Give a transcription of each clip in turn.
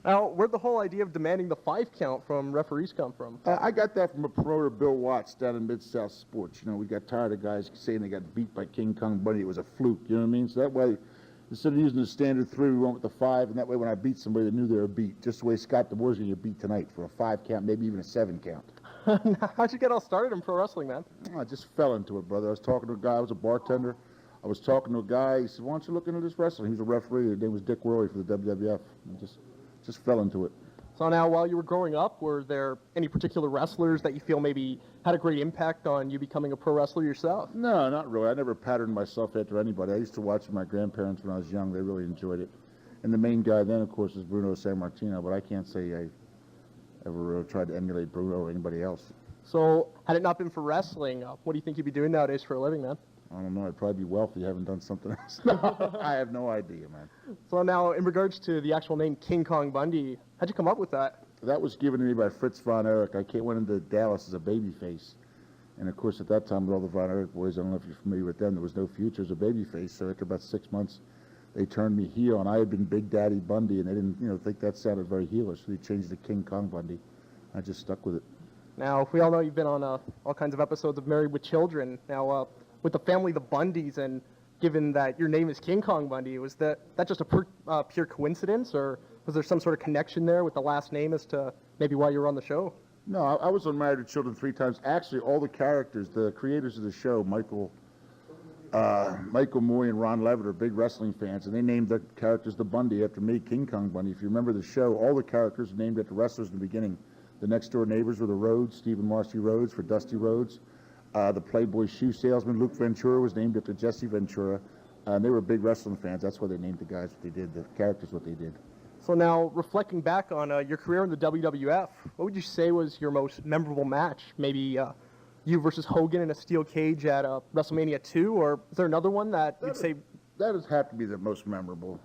Now, where'd the whole idea of demanding the 5 count from referees come from? I got that from a promoter, Bill Watts, down in Mid-South Sports. You know, we got tired of guys saying they got beat by King Kong Bundy. It was a fluke, you know what I mean? So that way, instead of using the standard 3, we went with the 5, and that way when I beat somebody, they knew they were beat. Just the way Scott DeBoer's going to get beat tonight for a 5 count, maybe even a 7 count. How'd you get all started in pro wrestling, man? I just fell into it, brother. I was talking to a guy, I was a bartender. I was talking to a guy, he said, why don't you look into this wrestling? He was a referee, his name was Dick Worley for the WWF. I just fell into it. So now, while you were growing up, were there any particular wrestlers that you feel maybe had a great impact on you becoming a pro wrestler yourself? No, not really. I never patterned myself after anybody. I used to watch my grandparents when I was young. They really enjoyed it. And the main guy then, of course, is Bruno Sammartino, but I can't say I ever tried to emulate Bruno or anybody else. So, had it not been for wrestling, what do you think you'd be doing nowadays for a living, man? I don't know. I'd probably be wealthy. I haven't done something else. I have no idea, man. So now, in regards to the actual name King Kong Bundy, how'd you come up with that? That was given to me by Fritz Von Erich. I went into Dallas as a babyface. And, of course, at that time, with all the Von Erich boys, I don't know if you're familiar with them, there was no future as a babyface. So after about 6 months, they turned me heel. And I had been Big Daddy Bundy, and they didn't, think that sounded very heelish. So they changed it to King Kong Bundy. I just stuck with it. Now, we all know you've been on all kinds of episodes of Married with Children. Now, with the family, the Bundys, and given that your name is King Kong Bundy, was that just a pure coincidence, or was there some sort of connection there with the last name as to maybe why you were on the show? No, I was on Married with Children 3 times. Actually, all the characters, the creators of the show, Michael Moy and Ron Levitt, are big wrestling fans, and they named the characters the Bundy after me, King Kong Bundy. If you remember the show, all the characters were named after wrestlers in the beginning. The next door neighbors were the Rhodes, Stephen Marcy Rhodes for Dusty Rhodes. The Playboy shoe salesman, Luke Ventura, was named after Jesse Ventura. And they were big wrestling fans. That's why they named the guys what they did, the characters what they did. So now, reflecting back on your career in the WWF, what would you say was your most memorable match? Maybe you versus Hogan in a steel cage at WrestleMania 2, or is there another one that you'd say? That has had to be the most memorable,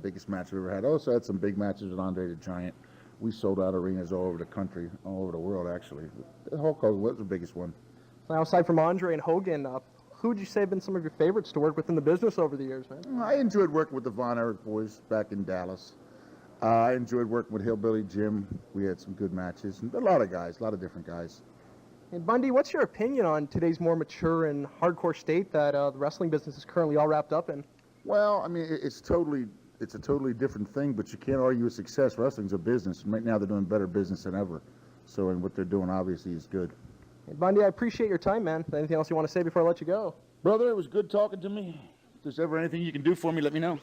biggest match we ever had. I also had some big matches with Andre the Giant. We sold out arenas all over the country, all over the world, actually. Hulk Hogan was the biggest one. So now, aside from Andre and Hogan, who would you say have been some of your favorites to work with in the business over the years, man? I enjoyed working with the Von Erich boys back in Dallas. I enjoyed working with Hillbilly Jim. We had some good matches. And a lot of guys, a lot of different guys. And Bundy, what's your opinion on today's more mature and hardcore state that the wrestling business is currently all wrapped up in? Well, I mean, it's a totally different thing, but you can't argue with success. Wrestling's a business, and right now they're doing better business than ever. So, and what they're doing obviously is good. Hey, Bundy, I appreciate your time, man. Anything else you want to say before I let you go? Brother, it was good talking to me. If there's ever anything you can do for me, let me know.